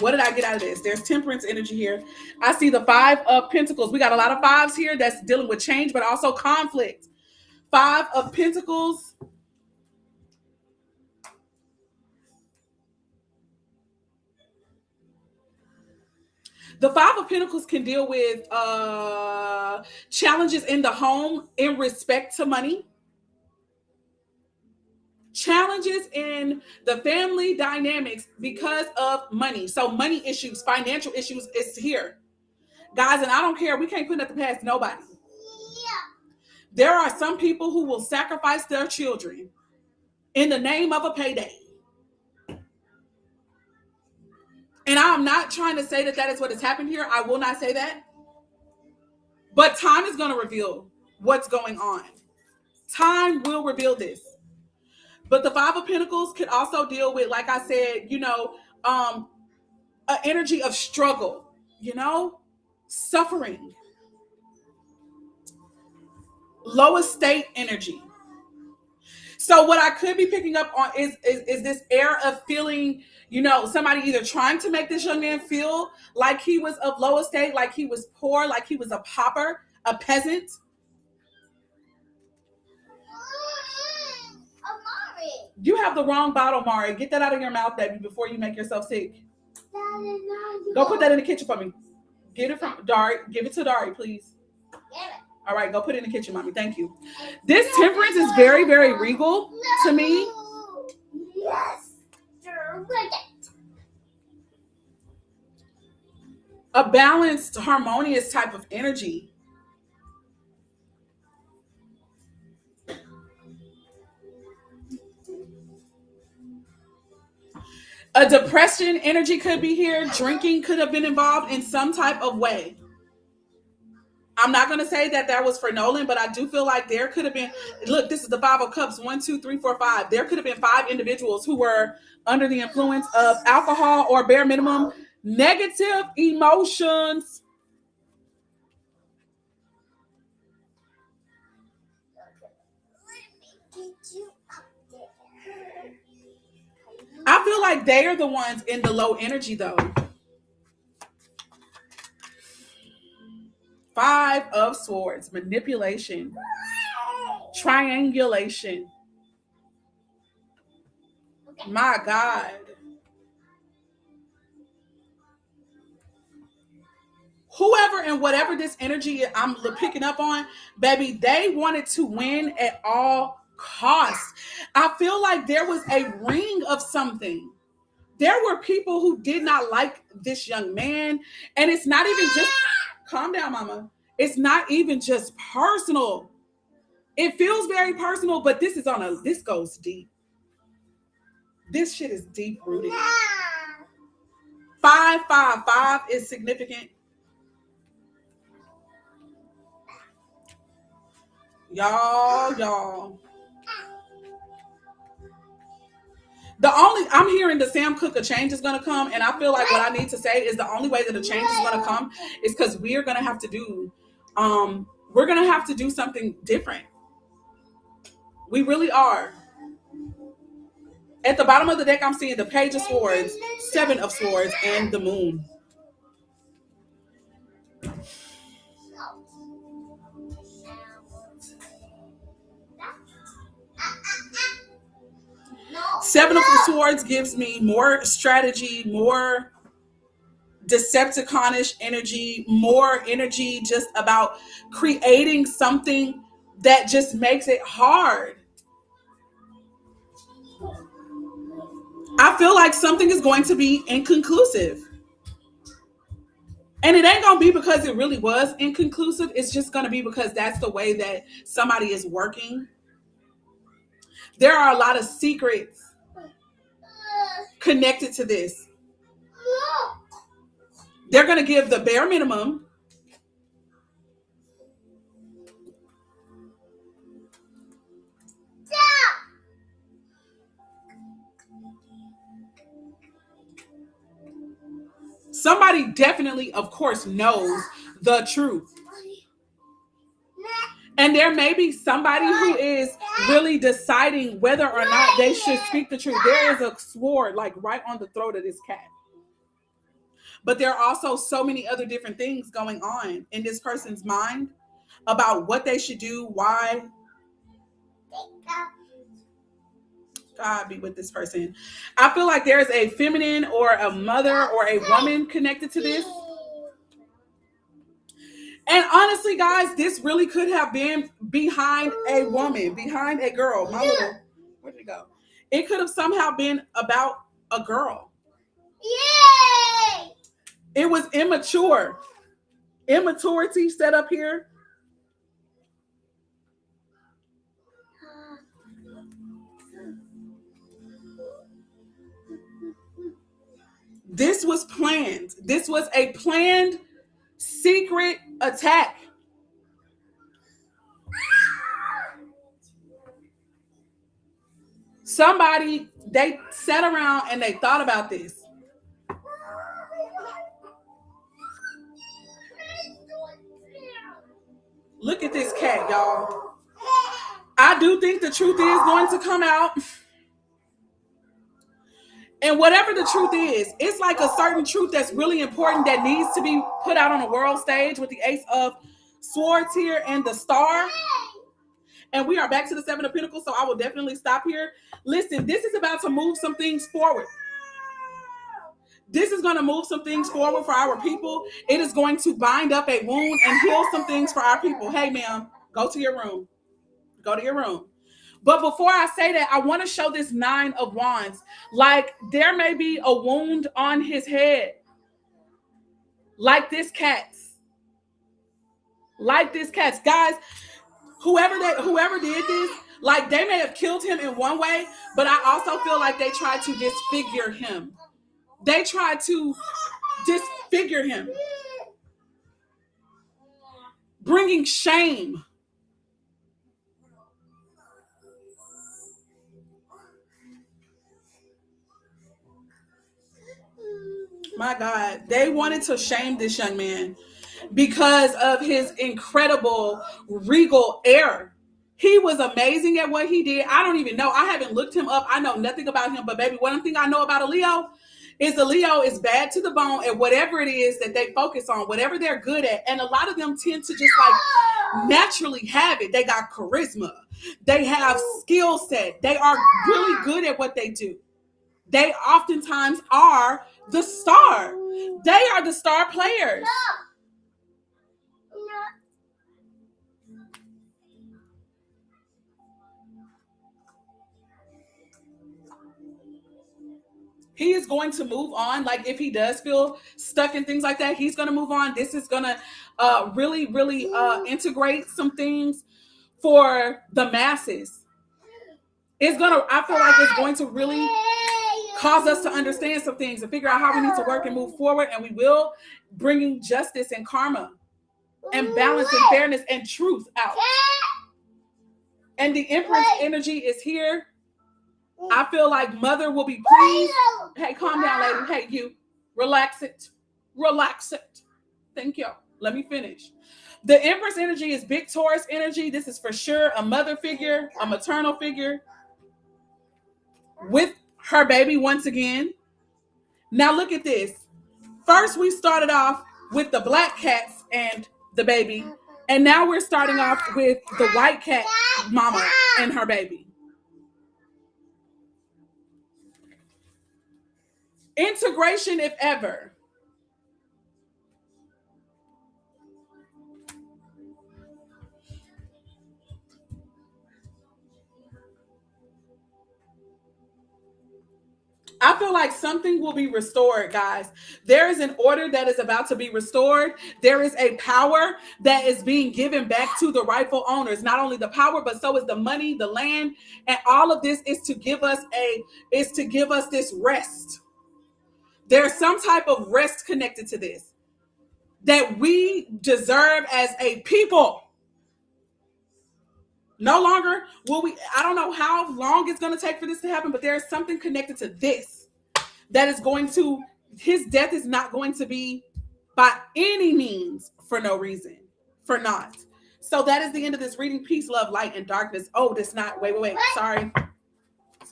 what did I get out of this? There's temperance energy here. I see the Five of Pentacles. We got a lot of fives here that's dealing with change, but also conflict. Five of Pentacles. The Five of Pentacles can deal with challenges in the home in respect to money, challenges in the family dynamics because of money. So money issues, financial issues is here. Guys, and I don't care. We can't put nothing past nobody. There are some people who will sacrifice their children in the name of a payday. And I'm not trying to say that that is what has happened here. I will not say that. But time is going to reveal what's going on. Time will reveal this. But the Five of Pentacles could also deal with, like I said, you know, an energy of struggle, you know, suffering, low estate energy. So what I could be picking up on is this air of feeling, you know, somebody either trying to make this young man feel like he was of low estate, like he was poor, like he was a pauper, a peasant. You have the wrong bottle, Mari. Get that out of your mouth, baby, before you make yourself sick. Go put that in the kitchen for me. Get it from Dari. Give it to Dari, please. All right, go put it in the kitchen, mommy. Thank you. This temperance is very, very regal to me. Yes. A balanced, harmonious type of energy. A depression energy could be here. Drinking could have been involved in some type of way. I'm not going to say that that was for Nolan, but I do feel like there could have been. Look, this is the Five of Cups. 1, 2, 3, 4, 5. There could have been 5 individuals who were under the influence of alcohol or bare minimum negative emotions. I feel like they are the ones in the low energy, though. 5 of Swords, manipulation, triangulation. My God. Whoever and whatever this energy I'm picking up on, baby, they wanted to win at all costs. I feel like there was a ring of something. There were people who did not like this young man. And it's not even just, calm down, mama. It's not even just personal. It feels very personal, but this goes deep. This shit is deep rooted. 5, 5, 5 is significant. Y'all. I'm hearing the Sam Cooke, a change is going to come. And I feel like what I need to say is the only way that a change is going to come is because we're going to have to do something different. We really are. At the bottom of the deck, I'm seeing the Page of Swords, 7 of Swords, and the Moon. Seven of Swords gives me more strategy, more Decepticonish energy, more energy just about creating something that just makes it hard. I feel like something is going to be inconclusive. And it ain't going to be because it really was inconclusive. It's just going to be because that's the way that somebody is working. There are a lot of secrets connected to this. They're going to give the bare minimum. Somebody definitely, of course, knows the truth. And there may be somebody who is really deciding whether or not they should speak the truth. There is a sword like right on the throat of this cat. But there are also so many other different things going on in this person's mind about what they should do, why. God be with this person. I feel like there's a feminine or a mother or a woman connected to this. And honestly, guys, this really could have been behind a woman, behind a girl. My little, where did it go? It could have somehow been about a girl. Yay! It was immature. Immaturity set up here. This was planned. This was a planned secret attack. Somebody, they sat around and they thought about this. Look at this cat, y'all. I do think the truth is going to come out. And whatever the truth is, it's like a certain truth that's really important that needs to be put out on the world stage with the Ace of Swords here and the Star. And we are back to the Seven of Pentacles, so I will definitely stop here. Listen, this is about to move some things forward. This is going to move some things forward for our people. It is going to bind up a wound and heal some things for our people. Hey, ma'am, go to your room. Go to your room. But before I say that, I want to show this Nine of Wands. Like there may be a wound on his head. Like this cat's. Like this cat's. Guys, whoever did this, like they may have killed him in one way, but I also feel like they tried to disfigure him. They tried to disfigure him. Bringing shame. My God, they wanted to shame this young man because of his incredible regal air. He was amazing at what he did. I don't even know. I haven't looked him up. I know nothing about him. But baby, one thing I know about a Leo is bad to the bone at whatever it is that they focus on, whatever they're good at. And a lot of them tend to just like naturally have it. They got charisma. They have skill set. They are really good at what they do. They oftentimes are the star. They are the star players. He is going to move on. Like if he does feel stuck in things like that, he's going to move on. This is going to really integrate some things for the masses. I feel like it's going to really cause us to understand some things and figure out how we need to work and move forward. And we will bringing justice and karma and balance and fairness and truth out. And the Empress energy is here. I feel like Mother will be pleased. Hey, calm down, lady. Hey, you. Relax it. Relax it. Thank you. Let me finish. The Empress energy is big Taurus energy. This is for sure a mother figure, a maternal figure with her baby once again. Now look at this. First, we started off with the black cats and the baby. And now we're starting off with the white cat mama and her baby. Integration, if ever. I feel like something will be restored, guys. There is an order that is about to be restored. There is a power that is being given back to the rightful owners. Not only the power, but so is the money, the land, and all of this is to give us this rest. There's some type of rest connected to this that we deserve as a people. No longer will we, I don't know how long it's going to take for this to happen, but there's something connected to this that is going to, his death is not going to be by any means for no reason, for naught. So that is the end of this reading. Peace, love, light, and darkness. Oh, that's not. Wait. Sorry.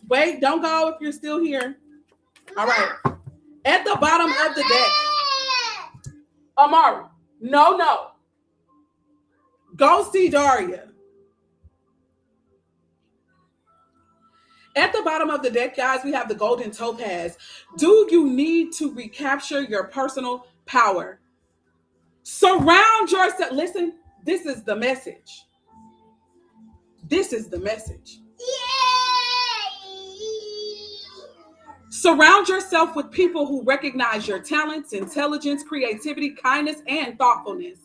Wait, don't go if you're still here. All right. At the bottom of the deck, Amari. No. Go see Daria. At the bottom of the deck, guys, we have the golden topaz. Do you need to recapture your personal power? Surround yourself. Listen, this is the message. This is the message. Surround yourself with people who recognize your talents, intelligence, creativity, kindness, and thoughtfulness.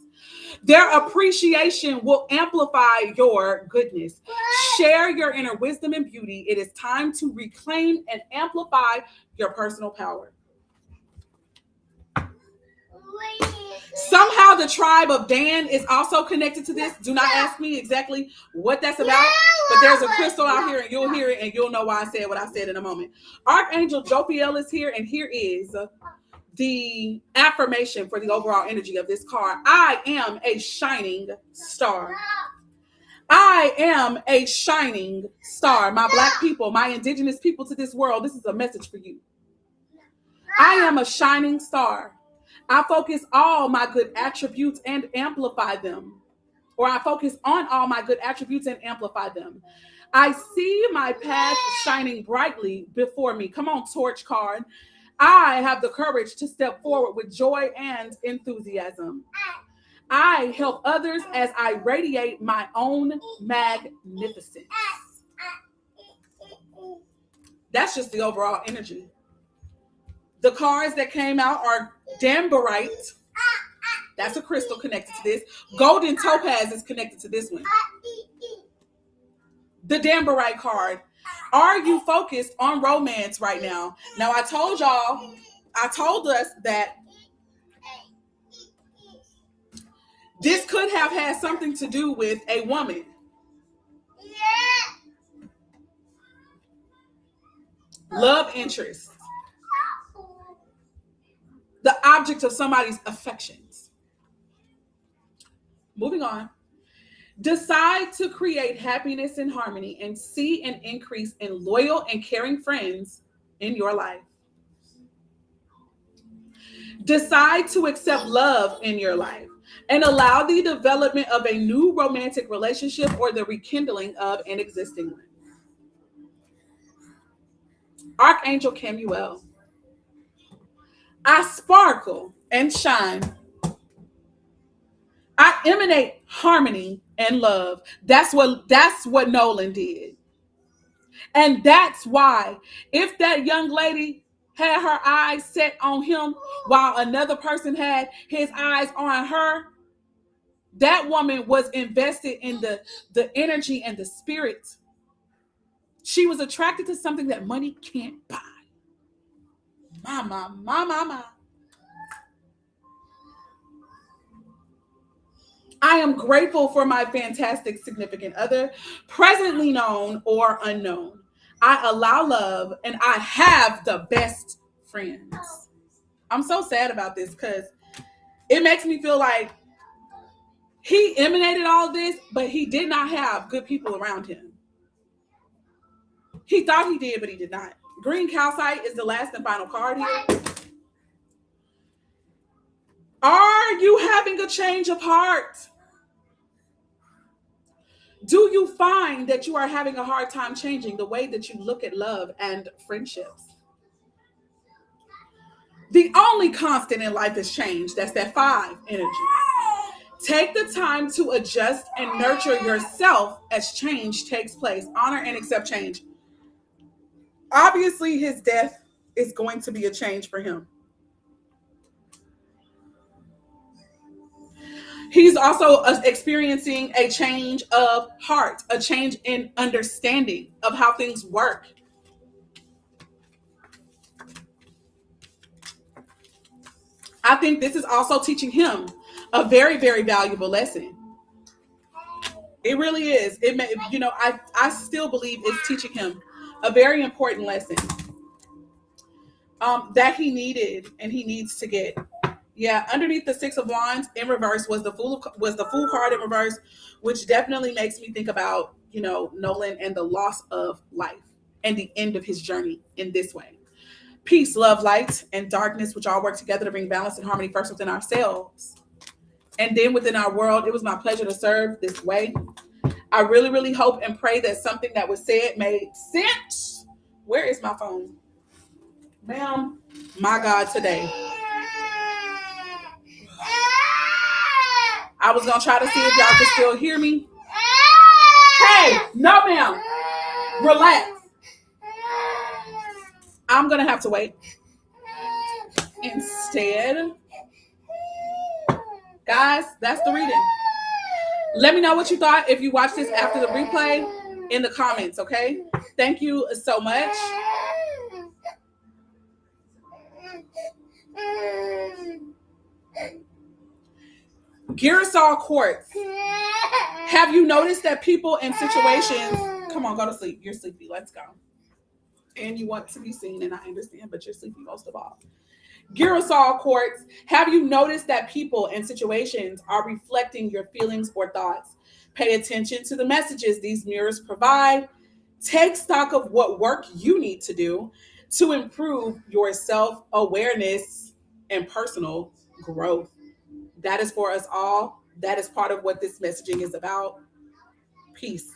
Their appreciation will amplify your goodness. Share your inner wisdom and beauty. It is time to reclaim and amplify your personal power. Somehow the tribe of Dan is also connected to this. Do not ask me exactly what that's about, but there's a crystal out here and you'll hear it and you'll know why I said what I said in a moment. Archangel Jophiel is here, and here is the affirmation for the overall energy of this card. I am a shining star. I am a shining star. My Black people, my indigenous people to this world, this is a message for you. I am a shining star. I focus all my good attributes and amplify them. Or I focus on all my good attributes and amplify them. I see my path shining brightly before me. Come on, torch card. I have the courage to step forward with joy and enthusiasm. I help others as I radiate my own magnificence. That's just the overall energy. The cards that came out are Dambarite. That's a crystal connected to this. Golden Topaz is connected to this one. The Dambarite card. Are you focused on romance right now? Now, I told us that this could have had something to do with a woman. Love interest. The object of somebody's affections. Moving on. Decide to create happiness and harmony and see an increase in loyal and caring friends in your life. Decide to accept love in your life and allow the development of a new romantic relationship or the rekindling of an existing one. Archangel Camuel. I sparkle and shine. I emanate harmony and love. That's what Nolan did. And that's why if that young lady had her eyes set on him while another person had his eyes on her, that woman was invested in the energy and the spirit. She was attracted to something that money can't buy. My. I am grateful for my fantastic significant other, presently known or unknown. I allow love and I have the best friends. I'm so sad about this because it makes me feel like he emanated all this, but he did not have good people around him. He thought he did, but he did not. Green calcite is the last and final card here. Are you having a change of heart? Do you find that you are having a hard time changing the way that you look at love and friendships? The only constant in life is change. That's that 5 energy. Take the time to adjust and nurture yourself as change takes place. Honor and accept change. Obviously, his death is going to be a change for him. He's also experiencing a change of heart, a change in understanding of how things work. I think this is also teaching him a very, very valuable lesson. It really is. I still believe it's teaching him a very important lesson that he needed and he needs to get. Yeah, underneath the Six of Wands in reverse was the Fool card in reverse, which definitely makes me think about Nolan and the loss of life and the end of his journey in this way. Peace, love, light, and darkness, which all work together to bring balance and harmony first within ourselves and then within our world. It was my pleasure to serve this way. I really, really hope and pray that something that was said made sense. Where is my phone? Ma'am, my God, today. I was going to try to see if y'all could still hear me. Hey, no, ma'am. Relax. I'm going to have to wait. Instead, guys, that's the reading. Let me know what you thought if you watched this after the replay in the comments, okay? Thank you so much. Girasol quartz. Have you noticed that people in situations... Come on, go to sleep. You're sleepy. Let's go. And you want to be seen, and I understand, but you're sleepy most of all. Girasol quartz. Have you noticed that people and situations are reflecting your feelings or thoughts? Pay attention to the messages these mirrors provide. Take stock of what work you need to do to improve your self-awareness and personal growth. That is for us all. That is part of what this messaging is about. Peace.